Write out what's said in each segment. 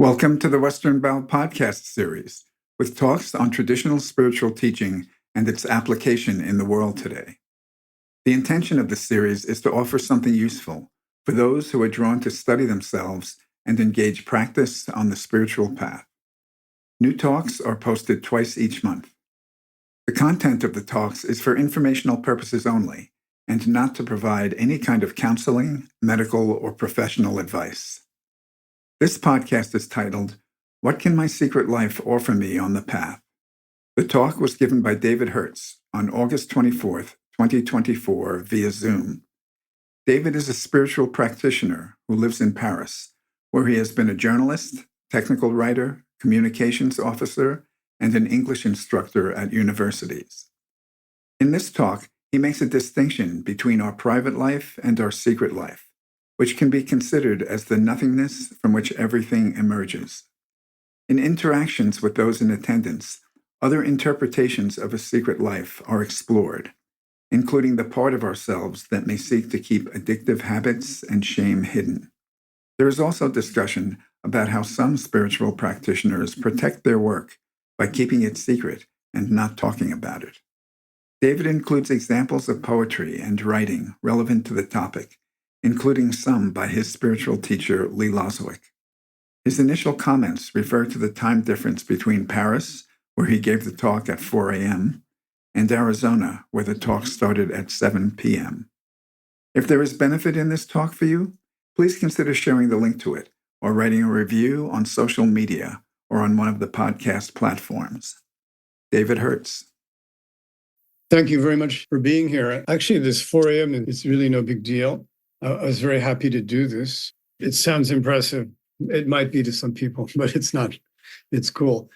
Welcome to the Western Bound podcast series, with talks on traditional spiritual teaching and its application in the world today. The intention of this series is to offer something useful for those who are drawn to study themselves and engage practice on the spiritual path. New talks are posted twice each month. The content of the talks is for informational purposes only and not to provide any kind of counseling, medical, or professional advice. This podcast is titled, What Can My Secret Life Offer Me on the Path? The talk was given by David Herz on August 24th, 2024 via Zoom. David is a spiritual practitioner who lives in Paris, where he has been a journalist, technical writer, communications officer, and an English instructor at universities. In this talk, he makes a distinction between our private life and our secret life, which can be considered as the nothingness from which everything emerges. In interactions with those in attendance, other interpretations of a secret life are explored, including the part of ourselves that may seek to keep addictive habits and shame hidden. There is also discussion about how some spiritual practitioners protect their work by keeping it secret and not talking about it. David includes examples of poetry and writing relevant to the topic, including some by his spiritual teacher, Lee Loswick. His initial comments refer to the time difference between Paris, where he gave the talk at 4 a.m., and Arizona, where the talk started at 7 p.m. If there is benefit in this talk for you, please consider sharing the link to it or writing a review on social media or on one of the podcast platforms. David Herz. Thank you very much for being here. Actually, this 4 a.m. is really no big deal. I was very happy to do this. It sounds impressive. It might be to some people, but it's not. It's cool.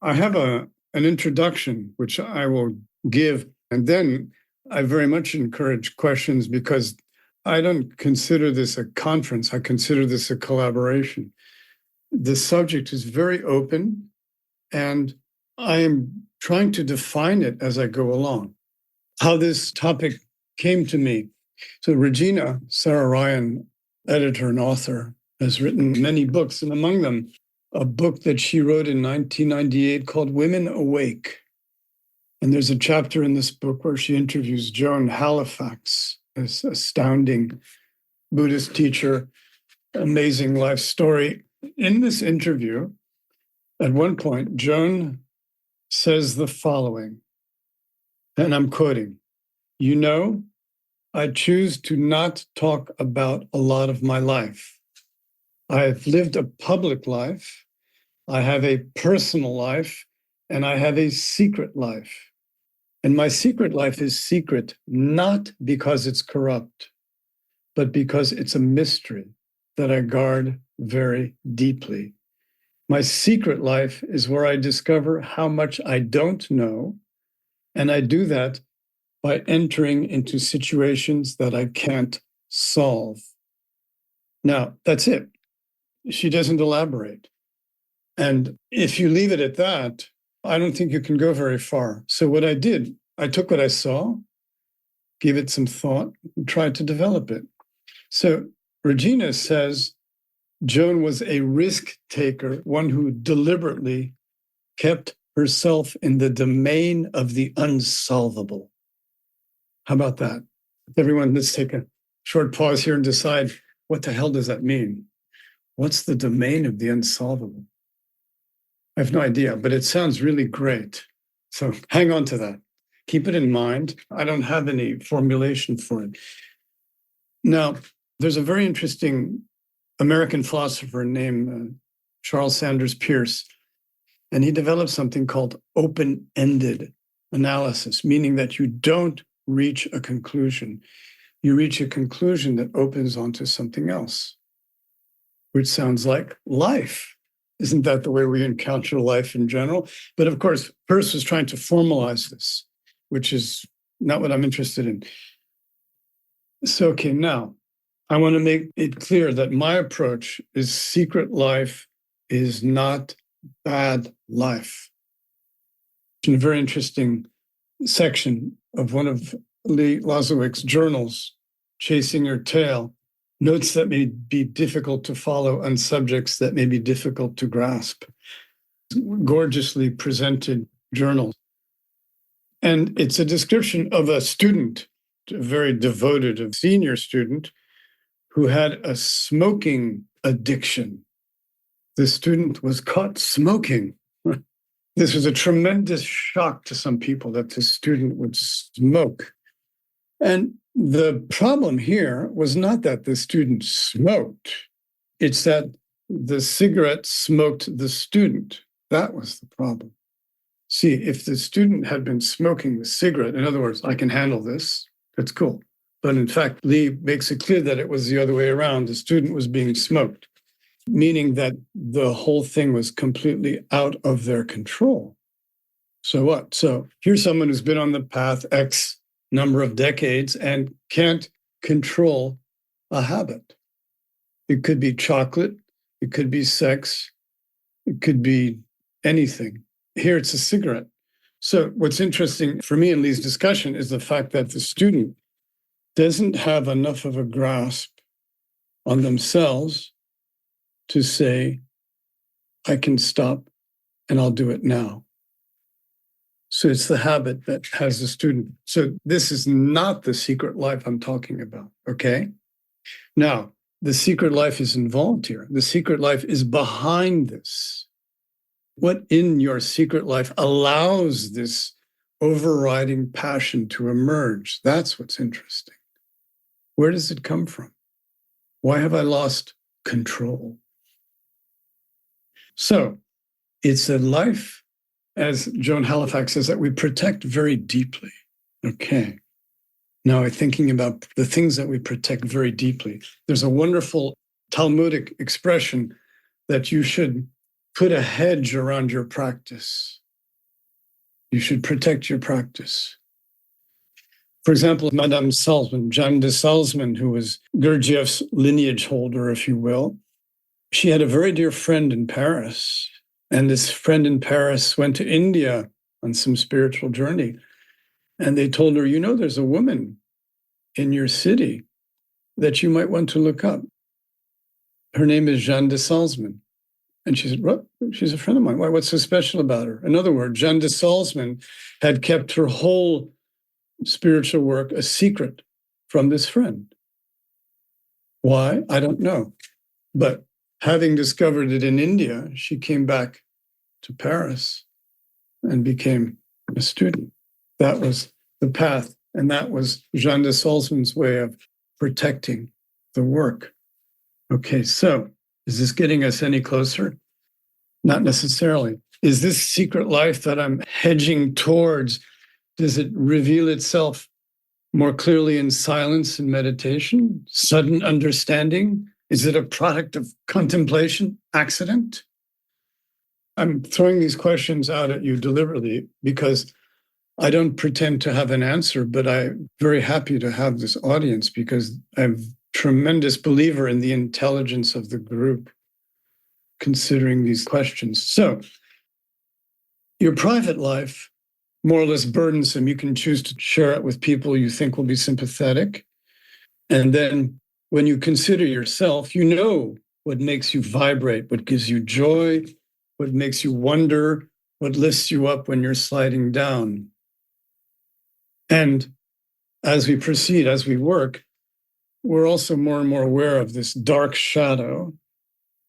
I have an introduction, which I will give, and then I very much encourage questions because I don't consider this a conference. I consider this a collaboration. The subject is very open, and I am trying to define it as I go along. How this topic came to me. So Regina, Sarah Ryan, editor and author, has written many books, and among them, a book that she wrote in 1998 called Women Awake. And there's a chapter in this book where she interviews Joan Halifax, this astounding Buddhist teacher, amazing life story. In this interview, at one point, Joan says the following, and I'm quoting, "You know, I choose to not talk about a lot of my life. I've lived a public life, I have a personal life, and I have a secret life. And my secret life is secret not because it's corrupt, but because it's a mystery that I guard very deeply. My secret life is where I discover how much I don't know, and I do that by entering into situations that I can't solve." Now, that's it. She doesn't elaborate. And if you leave it at that, I don't think you can go very far. So what I did, I took what I saw, gave it some thought, and tried to develop it. So Regina says Joan was a risk taker, one who deliberately kept herself in the domain of the unsolvable. How about that? Everyone, let's take a short pause here and decide, what the hell does that mean? What's the domain of the unsolvable? I have no idea, but it sounds really great. So hang on to that. Keep it in mind. I don't have any formulation for it. Now, there's a very interesting American philosopher named Charles Sanders Peirce, and he developed something called open-ended analysis, meaning that you don't reach a conclusion. You reach a conclusion that opens onto something else, which sounds like life. Isn't that the way we encounter life in general? But of course, Peirce was trying to formalize this, which is not what I'm interested in. So, okay, now I want to make it clear that my approach is secret life is not bad life. In a very interesting section of one of Lee Loswick's journals, Chasing Your Tail, notes that may be difficult to follow on subjects that may be difficult to grasp, gorgeously presented journals. And it's a description of a student, a very devoted, a senior student, who had a smoking addiction. The student was caught smoking. This was a tremendous shock to some people that the student would smoke. And the problem here was not that the student smoked, it's that the cigarette smoked the student. That was the problem. See, if the student had been smoking the cigarette, in other words, I can handle this, that's cool. But in fact, Lee makes it clear that it was the other way around. The student was being smoked, meaning that the whole thing was completely out of their control. So what? So here's someone who's been on the path X number of decades and can't control a habit. It could be chocolate, it could be sex, it could be anything. Here it's a cigarette. So what's interesting for me in Lee's discussion is the fact that the student doesn't have enough of a grasp on themselves to say, I can stop and I'll do it now. So it's the habit that has the student. So this is not the secret life I'm talking about, okay? Now, the secret life is involved here. The secret life is behind this. What in your secret life allows this overriding passion to emerge? That's what's interesting. Where does it come from? Why have I lost control? So it's a life, as Joan Halifax says, that we protect very deeply. Okay. Now I'm thinking about the things that we protect very deeply. There's a wonderful Talmudic expression that you should put a hedge around your practice. You should protect your practice. For example, Madame Salzman, Jeanne de Salzman, who was Gurdjieff's lineage holder, if you will, she had a very dear friend in Paris. And this friend in Paris went to India on some spiritual journey. And they told her, you know, there's a woman in your city that you might want to look up. Her name is Jeanne de Salzman. And she said, what? She's a friend of mine. Why? What's so special about her? In other words, Jeanne de Salzman had kept her whole spiritual work a secret from this friend. Why? I don't know. But having discovered it in India, she came back to Paris and became a student. That was the path. And that was Jeanne de Salzman's way of protecting the work. Okay, so is this getting us any closer? Not necessarily. Is this secret life that I'm hedging towards, does it reveal itself more clearly in silence and meditation, sudden understanding? Is it a product of contemplation, accident? I'm throwing these questions out at you deliberately because I don't pretend to have an answer, but I'm very happy to have this audience because I'm a tremendous believer in the intelligence of the group considering these questions. So your private life, more or less burdensome, you can choose to share it with people you think will be sympathetic. And then when you consider yourself, you know what makes you vibrate, what gives you joy, what makes you wonder, what lifts you up when you're sliding down. And as we proceed, as we work, we're also more and more aware of this dark shadow,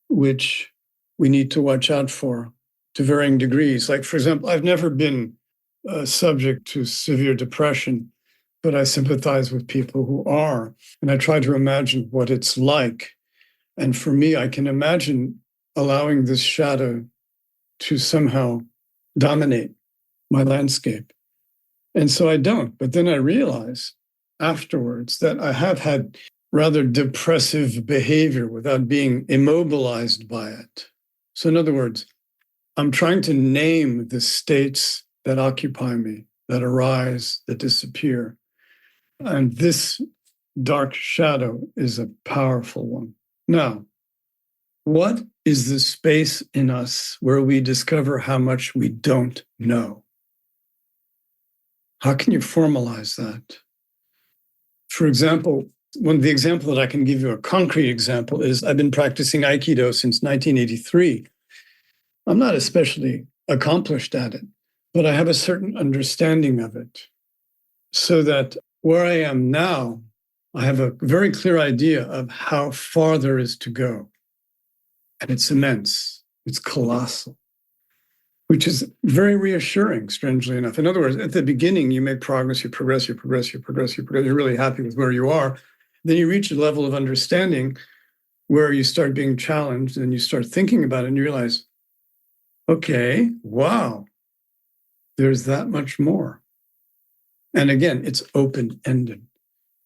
which we need to watch out for to varying degrees. Like, for example, I've never been subject to severe depression, but I sympathize with people who are. And I try to imagine what it's like. And for me, I can imagine allowing this shadow to somehow dominate my landscape. And so I don't. But then I realize afterwards that I have had rather depressive behavior without being immobilized by it. So in other words, I'm trying to name the states that occupy me, that arise, that disappear. And this dark shadow is a powerful one. Now, what is the space in us where we discover how much we don't know? How can you formalize that? For example, One of the examples that I can give you, a concrete example, is I've been practicing Aikido since 1983. I'm not especially accomplished at it, but I have a certain understanding of it. So that where I am now, I have a very clear idea of how far there is to go. And it's immense. It's colossal, which is very reassuring, strangely enough. In other words, at the beginning, you make progress, you progress, you progress, you progress, you progress. You're really happy with where you are. Then you reach a level of understanding where you start being challenged and you start thinking about it and you realize, okay, wow, there's that much more. And again, it's open-ended.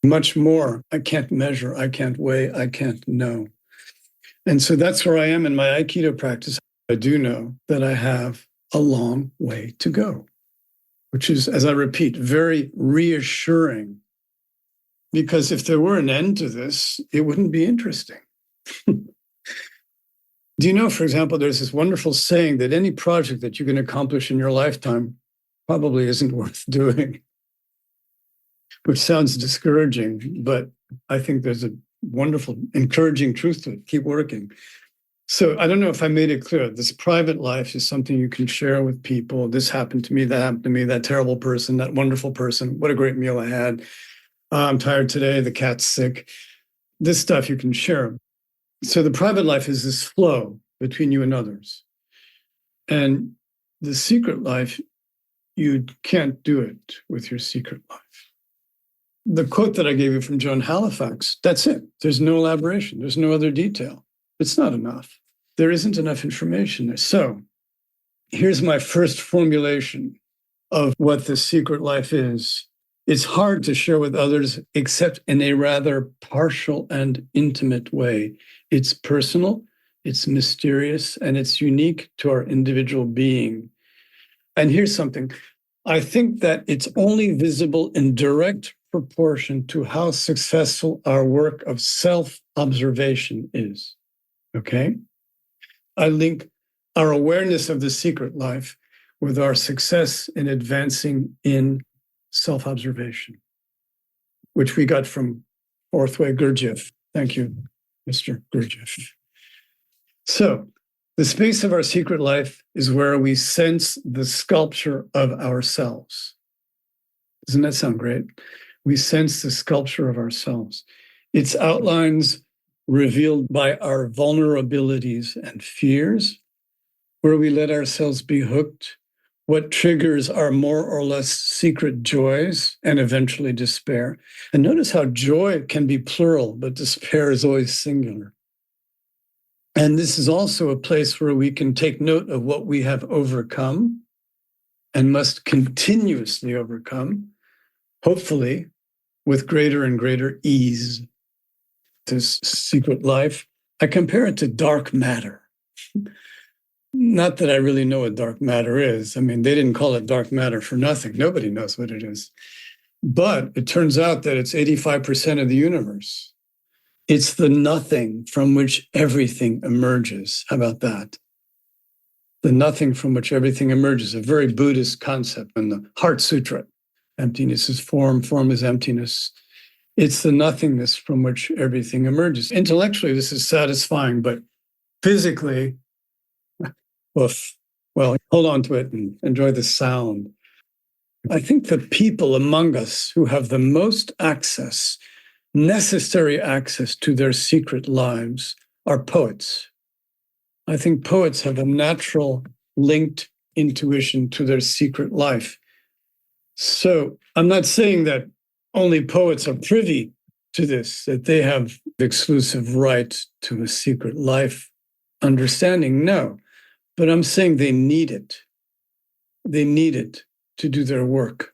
Much more I can't measure, I can't weigh, I can't know. And so that's where I am in my Aikido practice. I do know that I have a long way to go, which is, as I repeat, very reassuring. Because if there were an end to this, it wouldn't be interesting. Do you know, for example, there's this wonderful saying that any project that you can accomplish in your lifetime probably isn't worth doing, which sounds discouraging, but I think there's a wonderful, encouraging truth to it. Keep working. So I don't know if I made it clear. This private life is something you can share with people. This happened to me, that happened to me, that terrible person, that wonderful person. What a great meal I had. I'm tired today. The cat's sick. This stuff you can share. So the private life is this flow between you and others. And the secret life, you can't do it with your secret life. The quote that I gave you from Joan Halifax, that's it. There's no elaboration. There's no other detail. It's not enough. There isn't enough information there. So here's my first formulation of what the secret life is. It's hard to share with others, except in a rather partial and intimate way. It's personal, it's mysterious, and it's unique to our individual being. And here's something. I think that it's only visible in direct proportion to how successful our work of self-observation is. Okay? I link our awareness of the secret life with our success in advancing in self-observation, which we got from Fourth Way Gurdjieff. Thank you, Mr. Gurdjieff. So the space of our secret life is where we sense the sculpture of ourselves. Doesn't that sound great? We sense the sculpture of ourselves. Its outlines revealed by our vulnerabilities and fears, where we let ourselves be hooked, what triggers our more or less secret joys and eventually despair. And notice how joy can be plural, but despair is always singular. And this is also a place where we can take note of what we have overcome and must continuously overcome, hopefully with greater and greater ease. This secret life, I compare it to dark matter. Not that I really know what dark matter is. I mean, they didn't call it dark matter for nothing. Nobody knows what it is. But it turns out that it's 85% of the universe. It's the nothing from which everything emerges. How about that? The nothing from which everything emerges, a very Buddhist concept in the Heart Sutra. Emptiness is form, form is emptiness. It's the nothingness from which everything emerges. Intellectually, this is satisfying, but physically, well, hold on to it and enjoy the sound. I think the people among us who have the most access, necessary access to their secret lives, are poets. I think poets have a natural linked intuition to their secret life. So I'm not saying that only poets are privy to this, that they have exclusive right to a secret life understanding. No, but I'm saying they need it. They need it to do their work.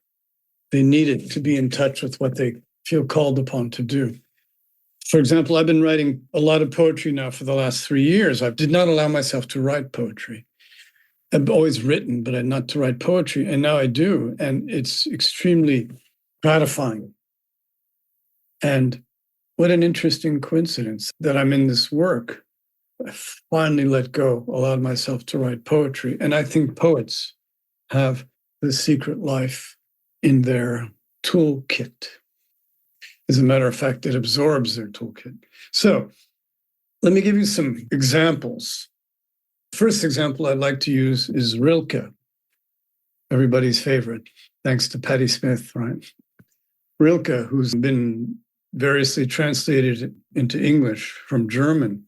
They need it to be in touch with what they feel called upon to do. For example, I've been writing a lot of poetry now for the last 3 years. I did not allow myself to write poetry. I've always written, but not to write poetry. And now I do. And it's extremely gratifying. And what an interesting coincidence that I'm in this work. I finally let go, allowed myself to write poetry. And I think poets have the secret life in their toolkit. As a matter of fact, it absorbs their toolkit. So let me give you some examples. First example I'd like to use is Rilke, everybody's favorite, thanks to Patti Smith, right? Rilke, who's been variously translated into English from German.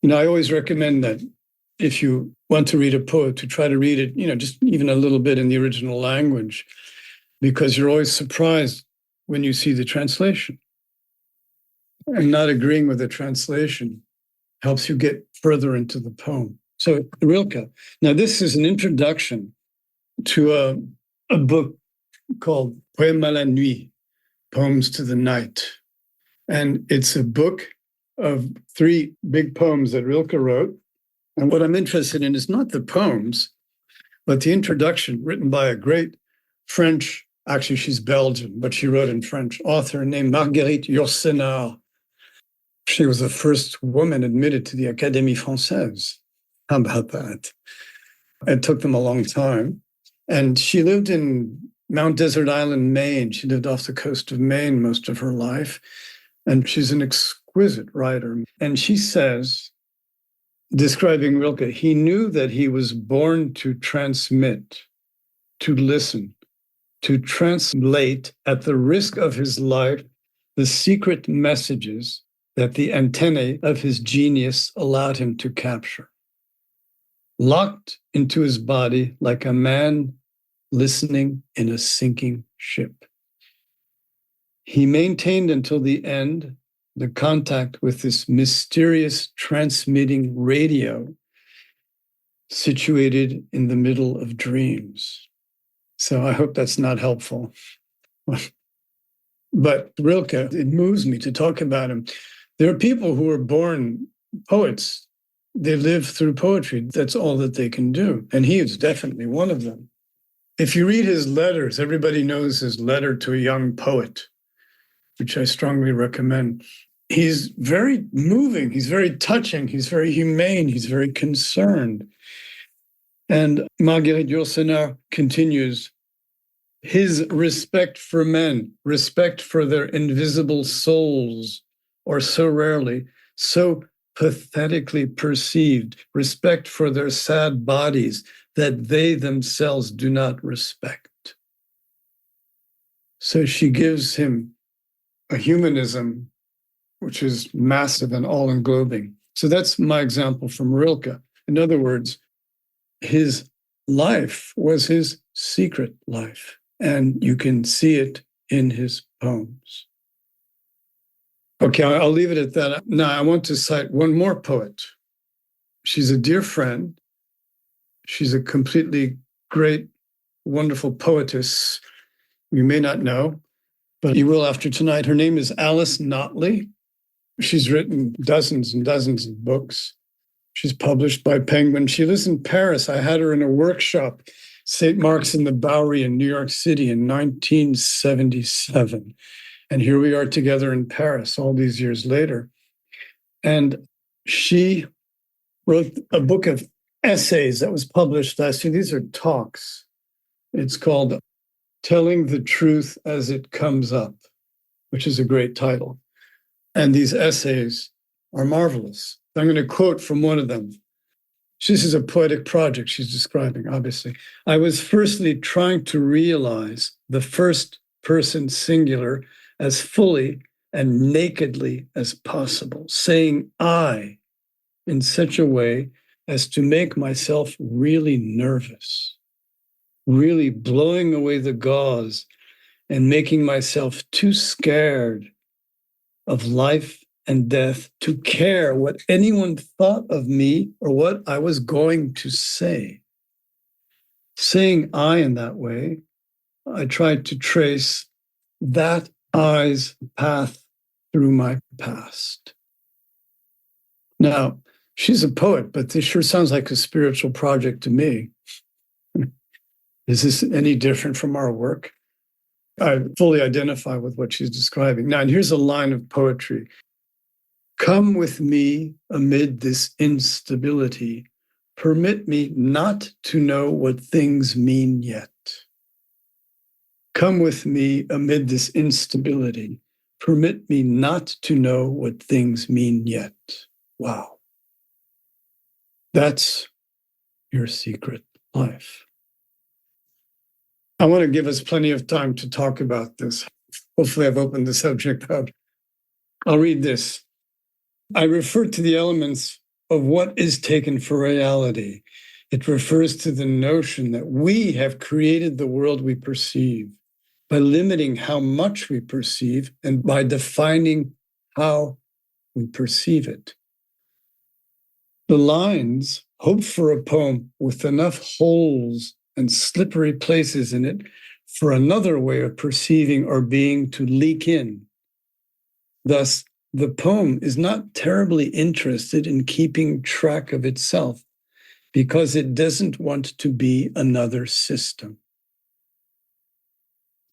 I always recommend that if you want to read a poet, to try to read it, just even a little bit in the original language, because you're always surprised when you see the translation. And not agreeing with the translation helps you get further into the poem. So Rilke. Now, this is an introduction to a book called Poèmes à la nuit, Poems to the Night. And it's a book of 3 big poems that Rilke wrote. And what I'm interested in is not the poems, but the introduction written by a great French, actually she's Belgian, but she wrote in French, author named Marguerite Yourcenar. She was the first woman admitted to the Académie Française. How about that? It took them a long time. And she lived in Mount Desert Island, Maine. She lived off the coast of Maine most of her life. And she's an exquisite writer. And she says, describing Rilke, he knew that he was born to transmit, to listen, to translate at the risk of his life the secret messages that the antennae of his genius allowed him to capture. Locked into his body like a man listening in a sinking ship. He maintained until the end the contact with this mysterious transmitting radio situated in the middle of dreams. So I hope that's not helpful. But Rilke, it moves me to talk about him. There are people who are born poets. They live through poetry. That's all that they can do. And he is definitely one of them. If you read his letters, everybody knows his letter to a young poet, which I strongly recommend. He's very moving. He's very touching. He's very humane. He's very concerned. And Marguerite Yourcenar continues, his respect for men, respect for their invisible souls, or so rarely, so pathetically perceived, respect for their sad bodies that they themselves do not respect. So she gives him a humanism which is massive and all-englobing. So that's my example from Rilke. In other words, his life was his secret life, and you can see it in his poems. Okay, I'll leave it at that. Now, I want to cite one more poet. She's a dear friend. She's a completely great, wonderful poetess you may not know, but you will after tonight. Her name is Alice Notley. She's written dozens and dozens of books. She's published by Penguin. She lives in Paris. I had her in a workshop, St. Mark's in the Bowery in New York City in 1977. And here we are together in Paris all these years later. And she wrote a book of essays that was published last year. These are talks. It's called Telling the Truth as It Comes Up, which is a great title. And these essays are marvelous. I'm going to quote from one of them. This is a poetic project she's describing, obviously. I was firstly trying to realize the first person singular as fully and nakedly as possible, saying I in such a way as to make myself really nervous, really blowing away the gauze and making myself too scared of life and death to care what anyone thought of me or what I was going to say. Saying I in that way, I tried to trace that I's path through my past. Now, she's a poet, but this sure sounds like a spiritual project to me. Is this any different from our work? I fully identify with what she's describing. Now, and here's a line of poetry. Come with me amid this instability. Permit me not to know what things mean yet. Come with me amid this instability. permit me not to know what things mean yet. Wow. That's your secret life. I want to give us plenty of time to talk about this. Hopefully, I've opened the subject up. I'll read this. I refer to the elements of what is taken for reality. It refers to the notion that we have created the world we perceive by limiting how much we perceive and by defining how we perceive it. The lines hope for a poem with enough holes and slippery places in it for another way of perceiving or being to leak in. Thus, the poem is not terribly interested in keeping track of itself because it doesn't want to be another system.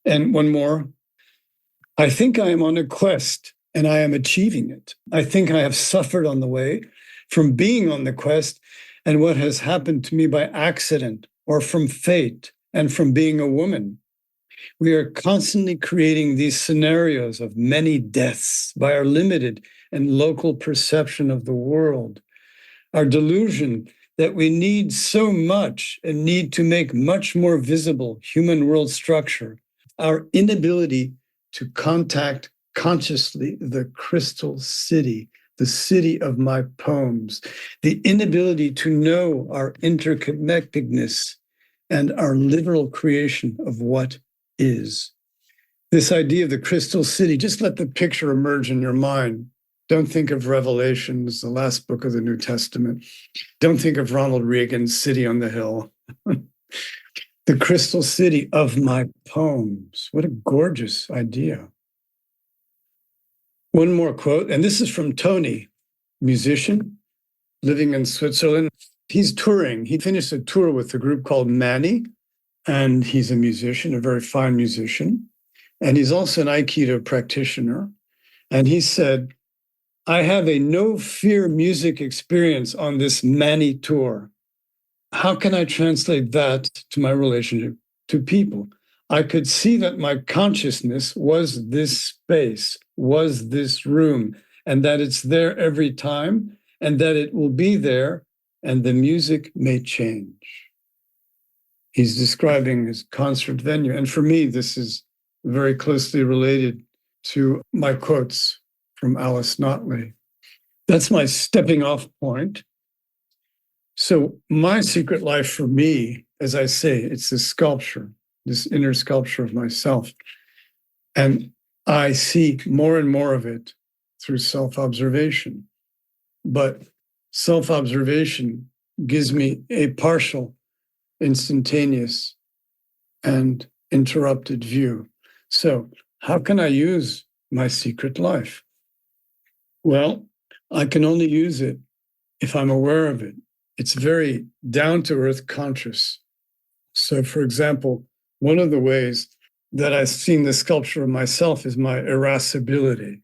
And one more. I think I am on a quest and I am achieving it. I think I have suffered on the way from being on the quest and what has happened to me by accident or from fate and from being a woman. We are constantly creating these scenarios of many deaths by our limited and local perception of the world. Our delusion that we need so much and need to make much more visible human world structure. Our inability to contact consciously the crystal city, the city of my poems, the inability to know our interconnectedness and our literal creation of what is. This idea of the crystal city, just let the picture emerge in your mind. Don't think of Revelations, the last book of the New Testament. Don't think of Ronald Reagan's City on the Hill. The crystal city of my poems. What a gorgeous idea. One more quote, and this is from Tony, musician, living in Switzerland. He's touring. He finished a tour with a group called Manny, and he's a musician, a very fine musician. And he's also an Aikido practitioner. And he said, I have a no fear music experience on this Manny tour. How can I translate that to my relationship to people? I could see that my consciousness was this space, was this room, and that it's there every time, and that it will be there, and the music may change. He's describing his concert venue. And for me, this is very closely related to my quotes from Alice Notley. That's my stepping off point. So my secret life for me, as I say, it's this sculpture, this inner sculpture of myself. And I see more and more of it through self-observation. But self-observation gives me a partial, instantaneous, and interrupted view. So how can I use my secret life? Well, I can only use it if I'm aware of it. It's very down-to-earth conscious. So, for example, one of the ways that I've seen the sculpture of myself is my irascibility,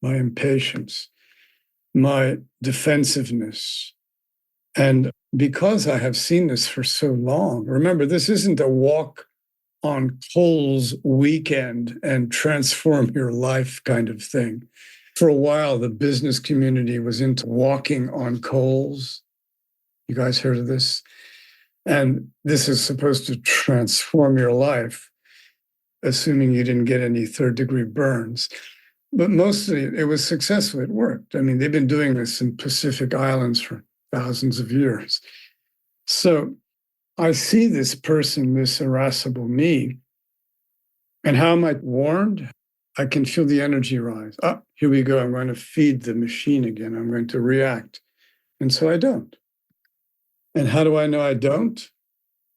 my impatience, my defensiveness. And because I have seen this for so long, remember, this isn't a walk on coals weekend and transform your life kind of thing. For a while, the business community was into walking on coals. You guys heard of this? And this is supposed to transform your life, assuming you didn't get any third-degree burns. But mostly it was successful. It worked. I mean, they've been doing this in Pacific Islands for thousands of years. So I see this person, this irascible me, and how am I warned? I can feel the energy rise. Ah, here we go. I'm going to feed the machine again. I'm going to react. And so I don't. And how do I know I don't?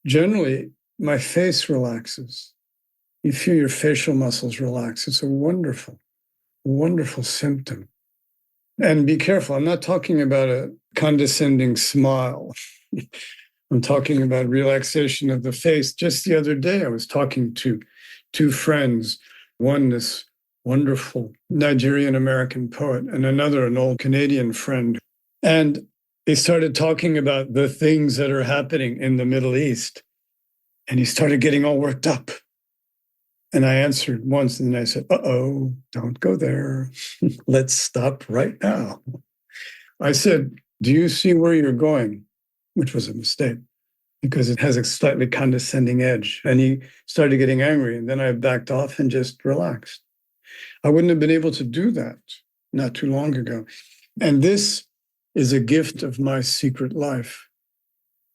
Generally, my face relaxes. You feel your facial muscles relax. It's a wonderful, wonderful symptom. And be careful. I'm not talking about a condescending smile. I'm talking about relaxation of the face. Just the other day, I was talking to two friends, one, this wonderful Nigerian-American poet, and another, an old Canadian friend. And they started talking about the things that are happening in the Middle East. And he started getting all worked up. And I answered once, and then I said, uh-oh, don't go there. Let's stop right now. I said, do you see where you're going? Which was a mistake because it has a slightly condescending edge. And he started getting angry. And then I backed off and just relaxed. I wouldn't have been able to do that not too long ago. And this is a gift of my secret life.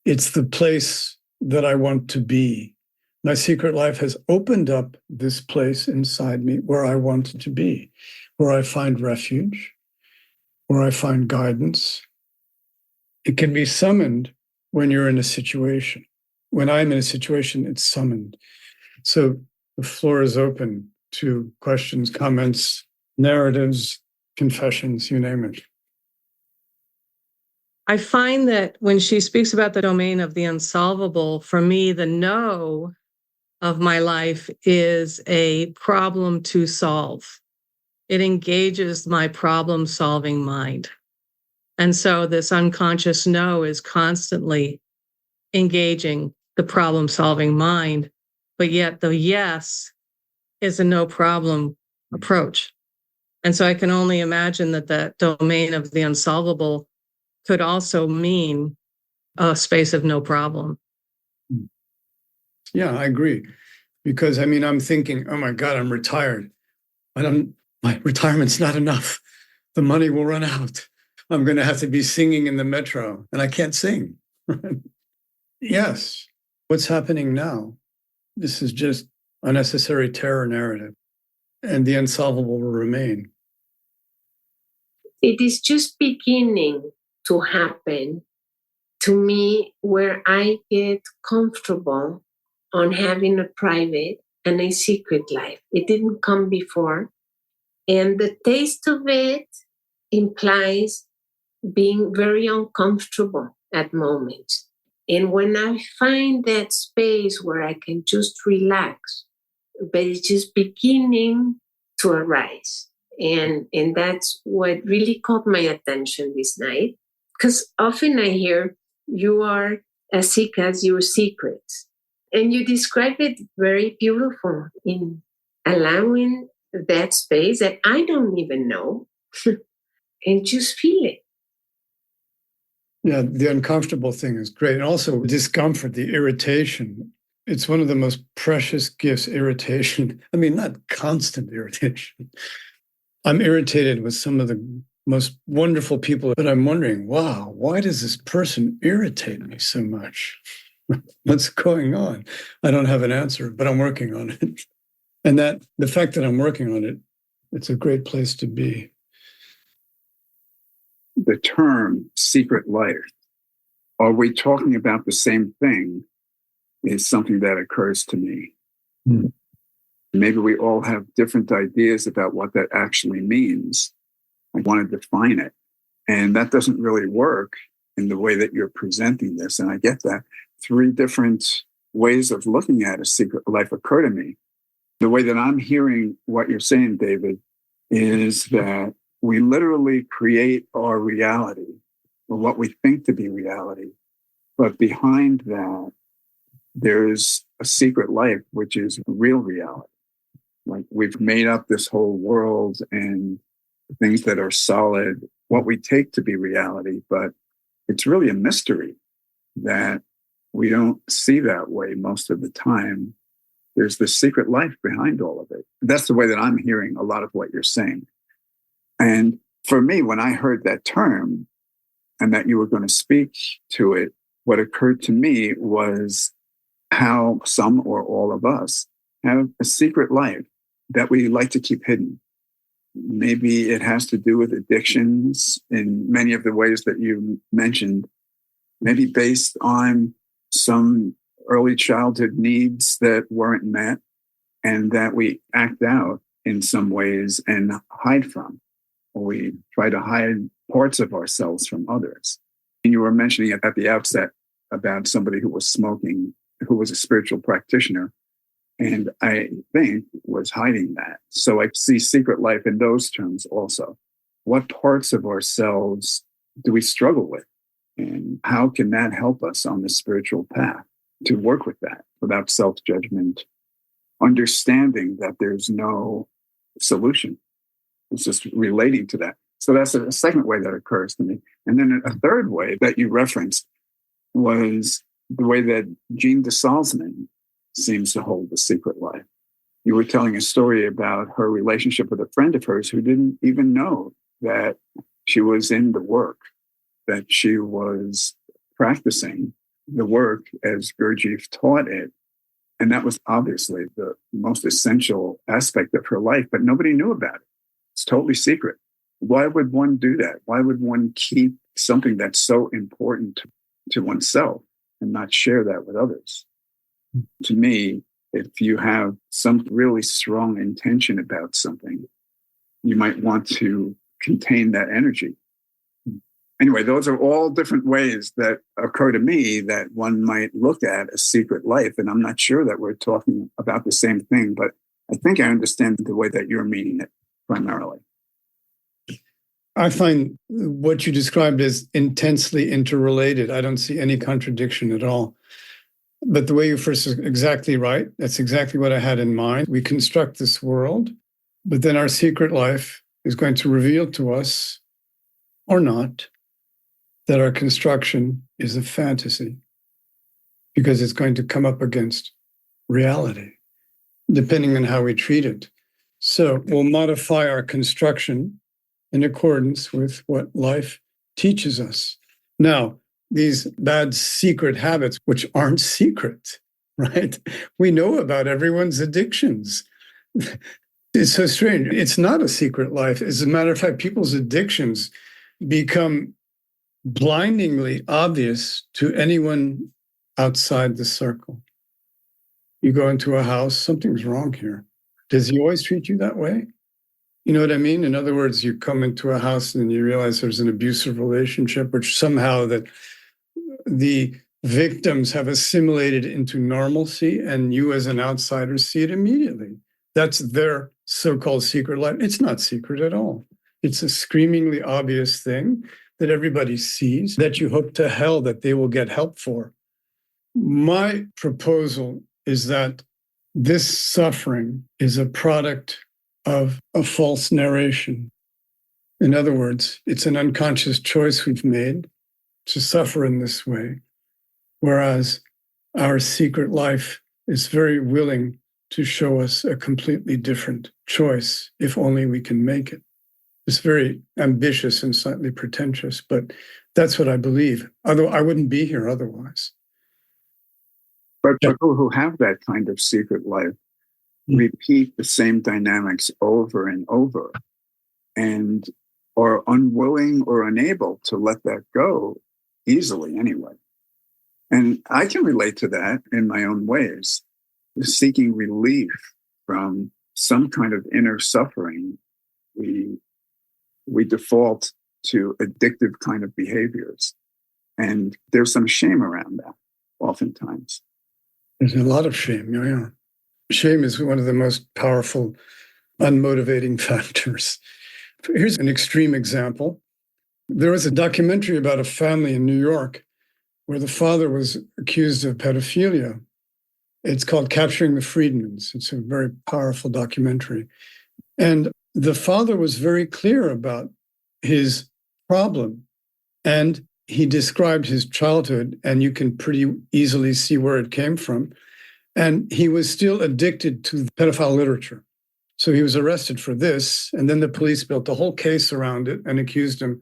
It's the place that I want to be. My secret life has opened up this place inside me where I want to be, where I find refuge, where I find guidance. It can be summoned when you're in a situation. When I'm in a situation, it's summoned. So the floor is open to questions, comments, narratives, confessions, you name it. I find that when she speaks about the domain of the unsolvable, for me, the no of my life is a problem to solve. It engages my problem-solving mind. And so this unconscious no is constantly engaging the problem-solving mind, but yet the yes is a no problem approach. And so I can only imagine that the domain of the unsolvable could also mean a space of no problem. Yeah, I agree. Because I'm thinking, oh my God, I'm retired. My retirement's not enough. The money will run out. I'm going to have to be singing in the metro, and I can't sing. Yes. What's happening now? This is just unnecessary terror narrative, and the unsolvable will remain. It is just beginning to happen to me where I get comfortable on having a private and a secret life. It didn't come before. And the taste of it implies being very uncomfortable at moments. And when I find that space where I can just relax, but it's just beginning to arise. And that's what really caught my attention this night. Because often I hear you are as sick as your secrets. And you describe it very beautiful in allowing that space that I don't even know and just feel it. Yeah, the uncomfortable thing is great. And also discomfort, the irritation. It's one of the most precious gifts, irritation. Not constant irritation. I'm irritated with some of the most wonderful people, but I'm wondering, wow, why does this person irritate me so much? What's going on? I don't have an answer, but I'm working on it. And that the fact that I'm working on it, it's a great place to be. The term secret life, are we talking about the same thing, is something that occurs to me. Maybe we all have different ideas about what that actually means. I want to define it. And that doesn't really work in the way that you're presenting this. And I get that. 3 different ways of looking at a secret life occur to me. The way that I'm hearing what you're saying, David, is that we literally create our reality, or what we think to be reality. But behind that, there's a secret life, which is real reality. Like we've made up this whole world and things that are solid, what we take to be reality, but it's really a mystery that we don't see that way most of the time. There's this secret life behind all of it. That's the way that I'm hearing a lot of what you're saying. And for me, when I heard that term and that you were going to speak to it, what occurred to me was how some or all of us have a secret life that we like to keep hidden. Maybe it has to do with addictions in many of the ways that you mentioned, maybe based on some early childhood needs that weren't met and that we act out in some ways and hide from, or we try to hide parts of ourselves from others. And you were mentioning at the outset about somebody who was smoking, who was a spiritual practitioner, and I think was hiding that. So I see secret life in those terms also. What parts of ourselves do we struggle with? And how can that help us on the spiritual path to work with that without self-judgment understanding that there's no solution. It's just relating to that. So that's a second way that occurs to me. And then a third way that you referenced was the way that Jean de Salzman seems to hold the secret life. You were telling a story about her relationship with a friend of hers who didn't even know that she was in the work, that she was practicing the work as Gurdjieff taught it. And that was obviously the most essential aspect of her life, but nobody knew about it. It's totally secret. Why would one do that? Why would one keep something that's so important to oneself and not share that with others? To me, if you have some really strong intention about something, you might want to contain that energy. Anyway, those are all different ways that occur to me that one might look at a secret life. And I'm not sure that we're talking about the same thing, but I think I understand the way that you're meaning it primarily. I find what you described as intensely interrelated. I don't see any contradiction at all. But the way you first is exactly right. That's exactly what I had in mind. We construct this world, but then our secret life is going to reveal to us, or not, that our construction is a fantasy, because it's going to come up against reality, depending on how we treat it. So we'll modify our construction in accordance with what life teaches us. Now, these bad secret habits, which aren't secret, right? We know about everyone's addictions. It's so strange. It's not a secret life. As a matter of fact, people's addictions become blindingly obvious to anyone outside the circle. You go into a house, something's wrong here. Does he always treat you that way? You know what I mean? In other words, you come into a house and you realize there's an abusive relationship, which somehow that the victims have assimilated into normalcy, and you as an outsider see it immediately. That's their so-called secret life. It's not secret at all. It's a screamingly obvious thing that everybody sees, that you hope to hell that they will get help for. My proposal is that this suffering is a product of a false narration. In other words, it's an unconscious choice we've made to suffer in this way, whereas our secret life is very willing to show us a completely different choice, if only we can make it. It's very ambitious and slightly pretentious, but that's what I believe. Although I wouldn't be here otherwise. But people who have that kind of secret life repeat the same dynamics over and over and are unwilling or unable to let that go easily anyway. And I can relate to that in my own ways. Seeking relief from some kind of inner suffering, we default to addictive kind of behaviors. And there's some shame around that, oftentimes. There's a lot of shame, yeah. Shame is one of the most powerful, unmotivating factors. Here's an extreme example. There was a documentary about a family in New York where the father was accused of pedophilia. It's called Capturing the Friedmans. It's a very powerful documentary. And the father was very clear about his problem. And he described his childhood, and you can pretty easily see where it came from. And he was still addicted to pedophile literature. So he was arrested for this. And then the police built a whole case around it and accused him.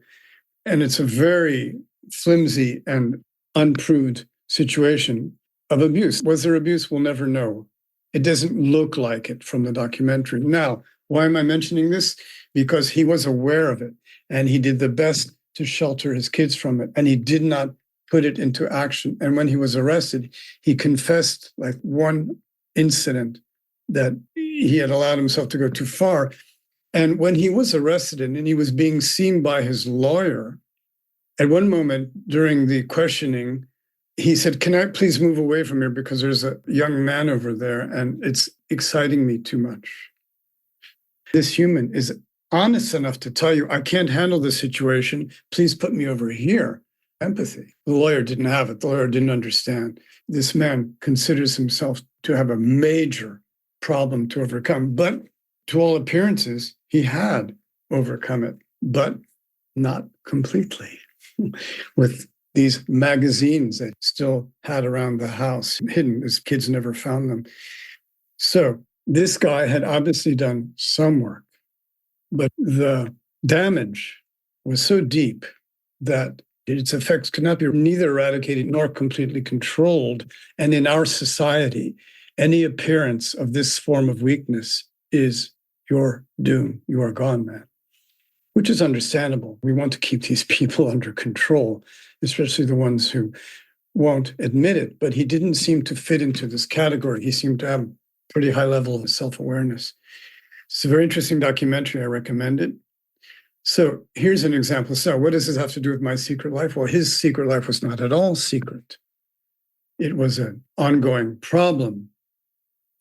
And it's a very flimsy and unproved situation of abuse. Was there abuse? We'll never know. It doesn't look like it from the documentary. Now, why am I mentioning this? Because he was aware of it and he did the best to shelter his kids from it. And he did not put it into action. And when he was arrested, he confessed like one incident that he had allowed himself to go too far. And when he was arrested and he was being seen by his lawyer, at one moment during the questioning, he said, "Can I please move away from here because there's a young man over there and it's exciting me too much." This human is honest enough to tell you, "I can't handle this situation. Please put me over here." Empathy. The lawyer didn't have it. The lawyer didn't understand. This man considers himself to have a major problem to overcome. But to all appearances, he had overcome it, but not completely. With these magazines that still had around the house, hidden. His kids never found them. So this guy had obviously done some work, but the damage was so deep that its effects could not be neither eradicated nor completely controlled. And in our society, any appearance of this form of weakness is your doom. You are gone, man. Which is understandable. We want to keep these people under control, especially the ones who won't admit it. But he didn't seem to fit into this category. He seemed to have a pretty high level of self-awareness. It's a very interesting documentary. I recommend it. So here's an example. So what does this have to do with my secret life? Well, his secret life was not at all secret. It was an ongoing problem.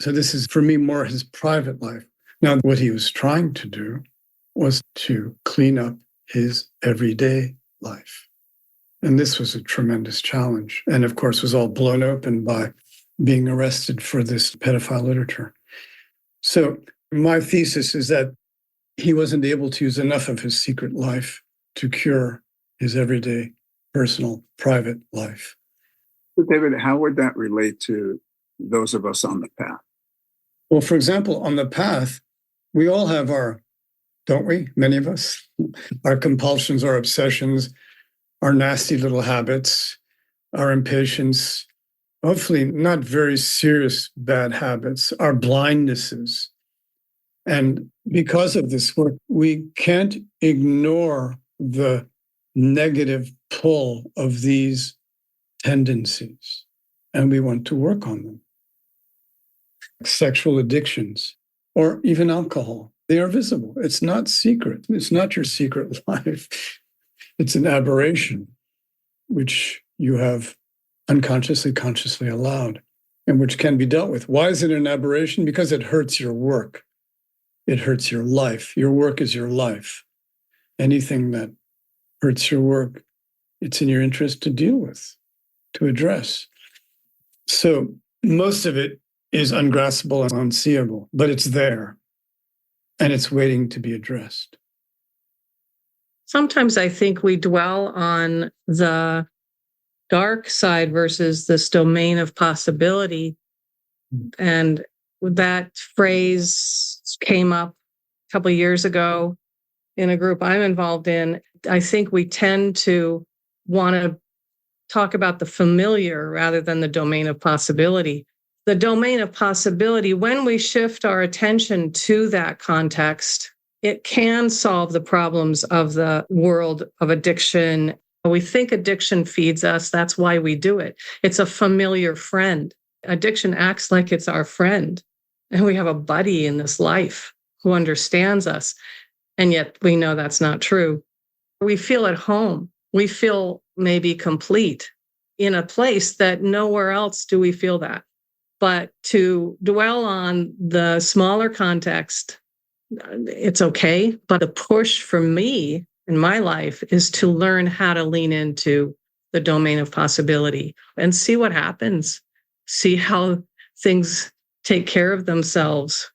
So this is, for me, more his private life. Now, what he was trying to do was to clean up his everyday life. And this was a tremendous challenge. And of course, was all blown open by being arrested for this pedophile literature. So my thesis is that he wasn't able to use enough of his secret life to cure his everyday, personal, private life. So David, how would that relate to those of us on the path? Well, for example, on the path, we all have our, don't we? Many of us, our compulsions, our obsessions, our nasty little habits, our impatience, hopefully not very serious bad habits, our blindnesses. And because of this work, we can't ignore the negative pull of these tendencies, and we want to work on them. Sexual addictions, or even alcohol, they are visible. It's not secret. It's not your secret life. It's an aberration, which you have unconsciously, consciously allowed, and which can be dealt with. Why is it an aberration? Because it hurts your work. It hurts your life. Your work is your life. Anything that hurts your work, it's in your interest to deal with, to address. So most of it is ungraspable and unseeable, but it's there, and it's waiting to be addressed. Sometimes I think we dwell on the dark side versus this domain of possibility. And that phrase came up a couple of years ago in a group I'm involved in. I think we tend to want to talk about the familiar rather than the domain of possibility. The domain of possibility, when we shift our attention to that context, it can solve the problems of the world of addiction. We think addiction feeds us. That's why we do it. It's a familiar friend. Addiction acts like it's our friend. And we have a buddy in this life who understands us. And yet we know that's not true. We feel at home. We feel maybe complete in a place that nowhere else do we feel that. But to dwell on the smaller context, it's okay. But the push for me in my life is to learn how to lean into the domain of possibility and see what happens, see how things take care of themselves.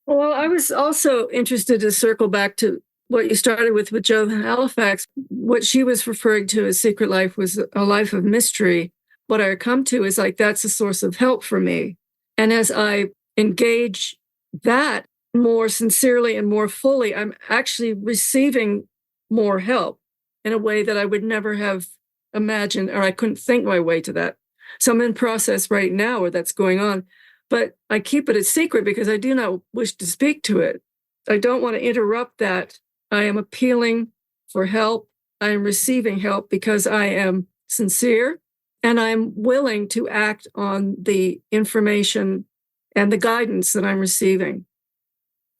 Well, I was also interested to circle back to what you started with Joe Halifax. What she was referring to as secret life was a life of mystery. What I come to is like, that's a source of help for me. And as I engage that more sincerely and more fully, I'm actually receiving more help in a way that I would never have imagined, or I couldn't think my way to that. So I'm in process right now where that's going on, but I keep it a secret because I do not wish to speak to it. I don't want to interrupt that. I am appealing for help. I am receiving help because I am sincere and I'm willing to act on the information and the guidance that I'm receiving.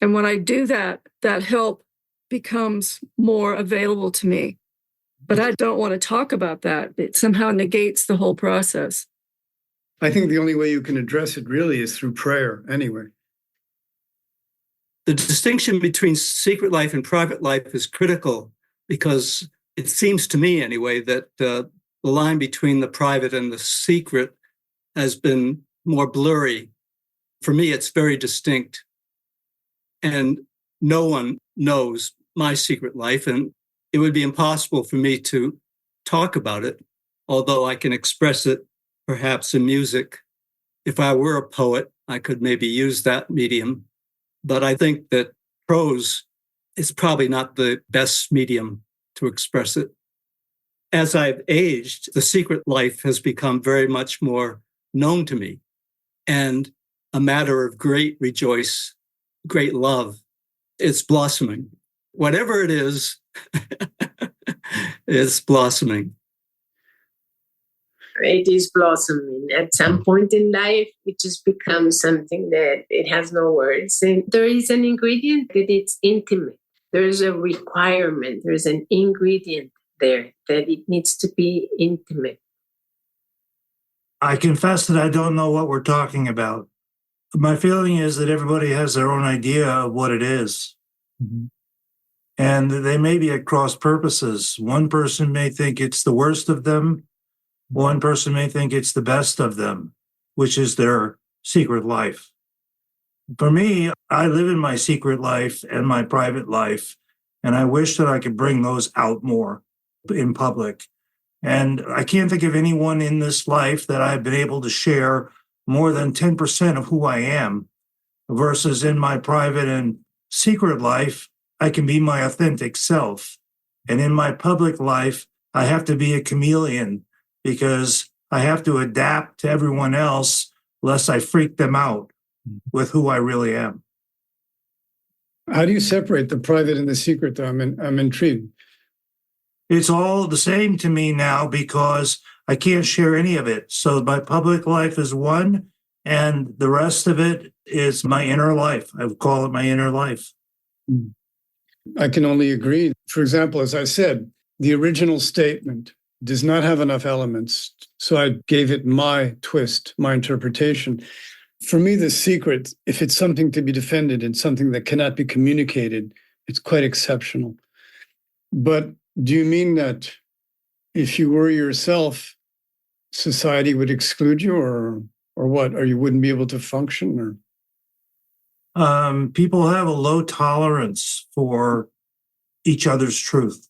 And when I do that, that help becomes more available to me. But I don't want to talk about that. It somehow negates the whole process. I think the only way you can address it really is through prayer anyway. The distinction between secret life and private life is critical because it seems to me anyway that the line between the private and the secret has been more blurry For me, it's very distinct. And no one knows my secret life. And it would be impossible for me to talk about it, although I can express it perhaps in music. If I were a poet, I could maybe use that medium. But I think that prose is probably not the best medium to express it. As I've aged, the secret life has become very much more known to me and a matter of great rejoice, great love. It's blossoming. Whatever it is, it's blossoming. It is blossoming. At some point in life, it just becomes something that it has no words. And there is an ingredient that it's intimate. There's a requirement. There's an ingredient there that it needs to be intimate. I confess that I don't know what we're talking about. My feeling is that everybody has their own idea of what it is. Mm-hmm. And they may be at cross purposes. One person may think it's the worst of them. One person may think it's the best of them, which is their secret life. For me, I live in my secret life and my private life, and I wish that I could bring those out more in public. And I can't think of anyone in this life that I've been able to share more than 10% of who I am, versus in my private and secret life, I can be my authentic self. And in my public life, I have to be a chameleon because I have to adapt to everyone else lest I freak them out with who I really am. How do you separate the private and the secret, though? I'm intrigued. It's all the same to me now because I can't share any of it. So my public life is one, and the rest of it is my inner life. I would call it my inner life. I can only agree. For example, as I said, the original statement does not have enough elements. So I gave it my twist, my interpretation. For me, the secret, if it's something to be defended and something that cannot be communicated, it's quite exceptional. But do you mean that if you were yourself, society would exclude you or what? Or you wouldn't be able to function? Or people have a low tolerance for each other's truth.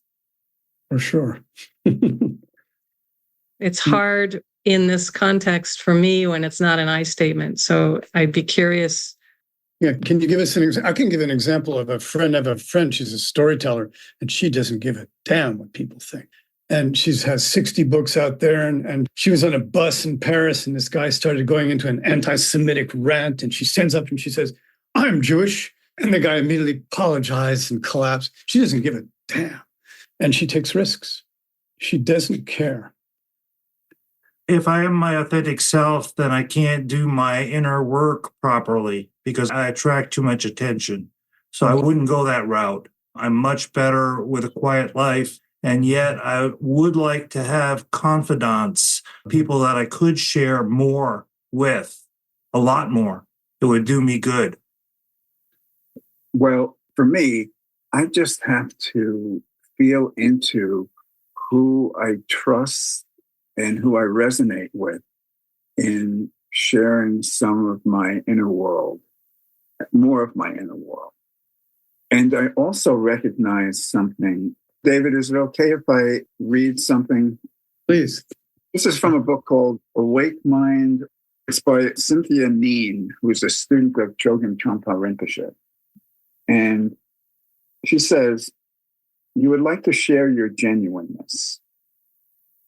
For sure. It's hard in this context for me when it's not an I statement. So I'd be curious. Yeah, can you give us an example? I can give an example of a friend. I have a friend, she's a storyteller, and she doesn't give a damn what people think. And she has 60 books out there, and she was on a bus in Paris, and this guy started going into an anti-Semitic rant, and she stands up and she says, "I'm Jewish." And the guy immediately apologized and collapsed. She doesn't give a damn. And she takes risks. She doesn't care. If I am my authentic self, then I can't do my inner work properly because I attract too much attention. So I wouldn't go that route. I'm much better with a quiet life. And yet I would like to have confidants, people that I could share more with, a lot more. It would do me good. Well, for me, I just have to feel into who I trust and who I resonate with in sharing some of my inner world, more of my inner world. And I also recognize something. David, is it okay if I read something? Please. This is from a book called Awake Mind. It's by Cynthia Neen, who's a student of Chogyam Trungpa Rinpoche. And she says, you would like to share your genuineness.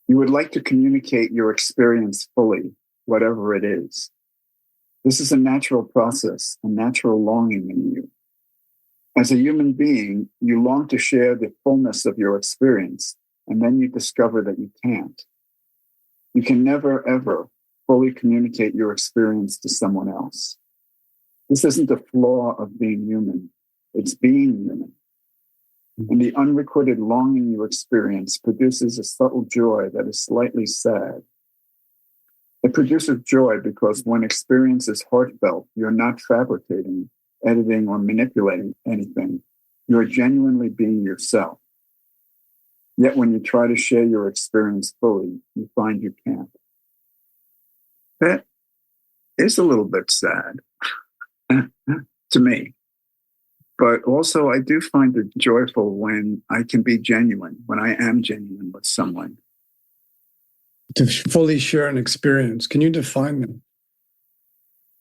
You would like to communicate your experience fully, whatever it is. This is a natural process, a natural longing in you. As a human being, you long to share the fullness of your experience, and then you discover that you can't. You can never, ever fully communicate your experience to someone else. This isn't a flaw of being human. It's being human. And the unrecorded longing you experience produces a subtle joy that is slightly sad. It produces joy because when experience is heartfelt, you're not fabricating, editing, or manipulating anything. You're genuinely being yourself. Yet when you try to share your experience fully, you find you can't. is a little bit sad to me. But also, I do find it joyful when I can be genuine, when I am genuine with someone. To fully share an experience. Can you define that?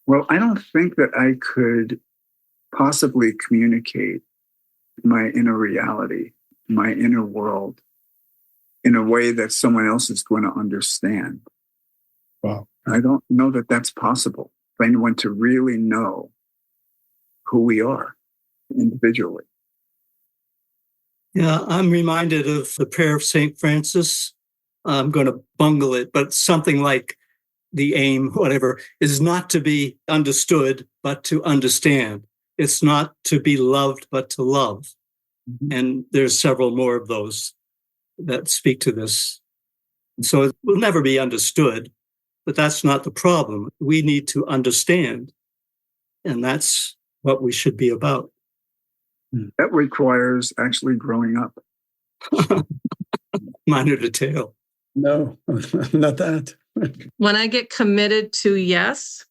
Well, I don't think that I could possibly communicate my inner reality, my inner world, in a way that someone else is going to understand. Wow. I don't know that that's possible for anyone to really know who we are individually. Yeah, I'm reminded of the prayer of St. Francis. I'm going to bungle it, but something like the aim, whatever, is not to be understood, but to understand. It's not to be loved, but to love. Mm-hmm. And there's several more of those that speak to this. So it will never be understood, but that's not the problem. We need to understand. And that's what we should be about. That requires actually growing up. Minor detail. No, not that. When I get committed to yes,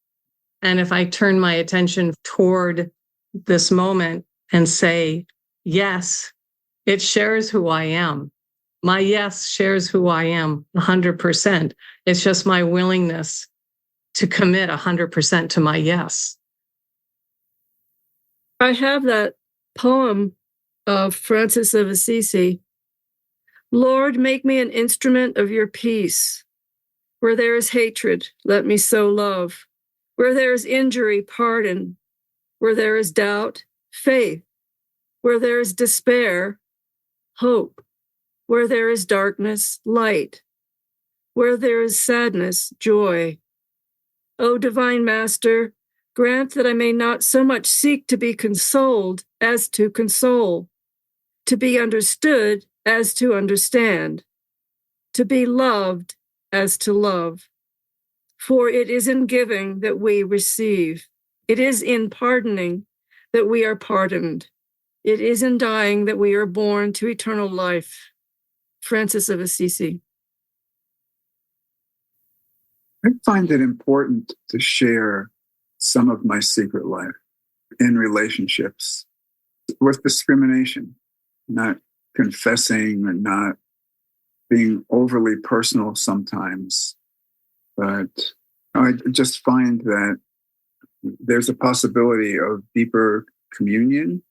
and if I turn my attention toward this moment and say yes, it shares who I am. My yes shares who I am 100%. It's just my willingness to commit 100% to my yes. I have that poem of Francis of Assisi. Lord, make me an instrument of your peace. Where there is hatred, let me sow love. Where there is injury, pardon. Where there is doubt, faith. Where there is despair, hope. Where there is darkness, light. Where there is sadness, joy. O divine Master, grant that I may not so much seek to be consoled as to console, to be understood as to understand, to be loved as to love. For it is in giving that we receive. It is in pardoning that we are pardoned. It is in dying that we are born to eternal life. Francis of Assisi. I find it important to share some of my secret life in relationships with discrimination, not confessing and not being overly personal sometimes. But I just find that there's a possibility of deeper communion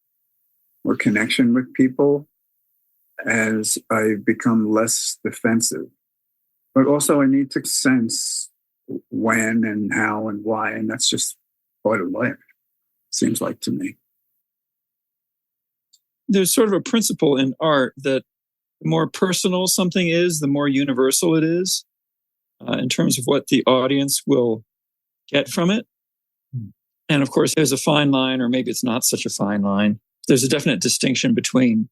or connection with people as I become less defensive. But also I need to sense when and how and why, and that's just part of life, seems like to me. There's sort of a principle in art that the more personal something is, the more universal it is in terms of what the audience will get from it. And of course, there's a fine line, or maybe it's not such a fine line. There's a definite distinction between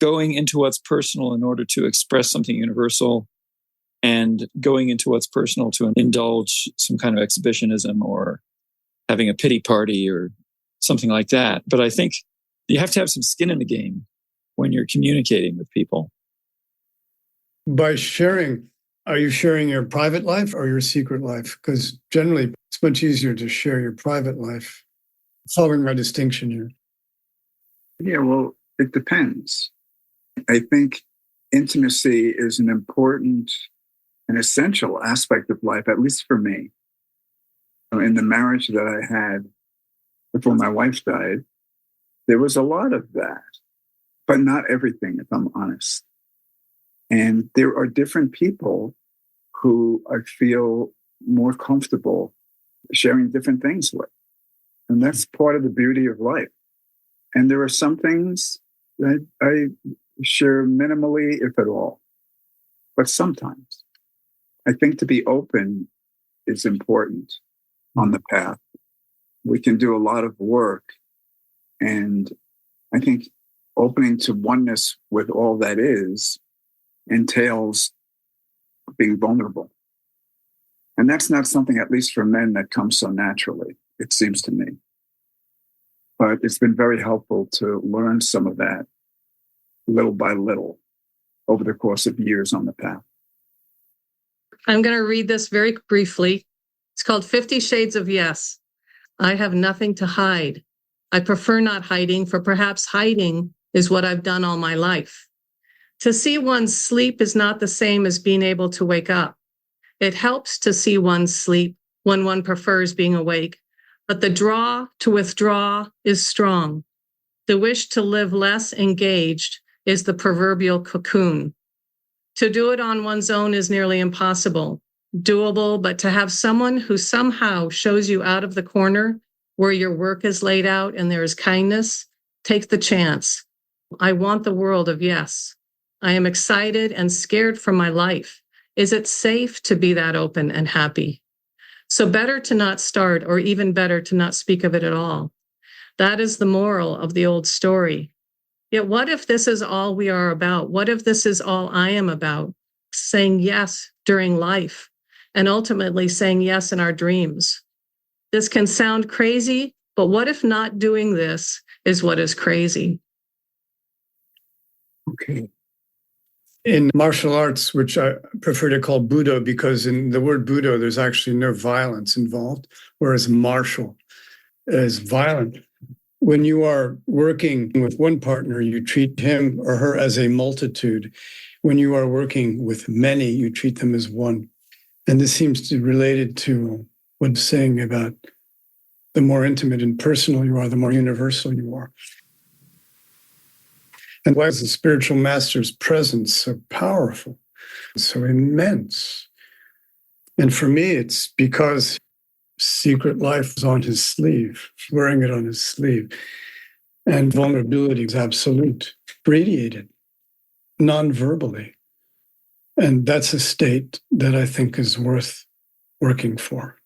going into what's personal in order to express something universal and going into what's personal to indulge some kind of exhibitionism or having a pity party or something like that. But I think you have to have some skin in the game when you're communicating with people. By sharing, are you sharing your private life or your secret life? Because generally, it's much easier to share your private life. Following my distinction here. Yeah, well, it depends. I think intimacy is an important and essential aspect of life, at least for me. In the marriage that I had before my wife died, there was a lot of that, but not everything, if I'm honest. And there are different people who I feel more comfortable sharing different things with. And that's part of the beauty of life. And there are some things that I share minimally, if at all, but sometimes. I think to be open is important on the path. We can do a lot of work. And I think opening to oneness with all that is entails being vulnerable. And that's not something, at least for men, that comes so naturally, it seems to me. But it's been very helpful to learn some of that little by little over the course of years on the path. I'm going to read this very briefly. It's called 50 Shades of Yes. I have nothing to hide. I prefer not hiding, for perhaps hiding is what I've done all my life. To see one's sleep is not the same as being able to wake up. It helps to see one's sleep when one prefers being awake, but the draw to withdraw is strong. The wish to live less engaged is the proverbial cocoon. To do it on one's own is nearly impossible. Doable, but to have someone who somehow shows you out of the corner where your work is laid out and there is kindness, take the chance. I want the world of yes. I am excited and scared for my life. Is it safe to be that open and happy? So better to not start, or even better to not speak of it at all. That is the moral of the old story. Yet what if this is all we are about? What if this is all I am about? Saying yes during life, and ultimately saying yes in our dreams. This can sound crazy, but what if not doing this is what is crazy? Okay. In martial arts, which I prefer to call Budo, because in the word Budo, there's actually no violence involved, whereas martial is violent. When you are working with one partner, you treat him or her as a multitude. When you are working with many, you treat them as one. And this seems to be related to what I'm saying about the more intimate and personal you are, the more universal you are. And why is the spiritual master's presence so powerful, so immense? And for me, it's because secret life is on his sleeve, wearing it on his sleeve. And vulnerability is absolute, radiated, non-verbally. And that's a state that I think is worth working for.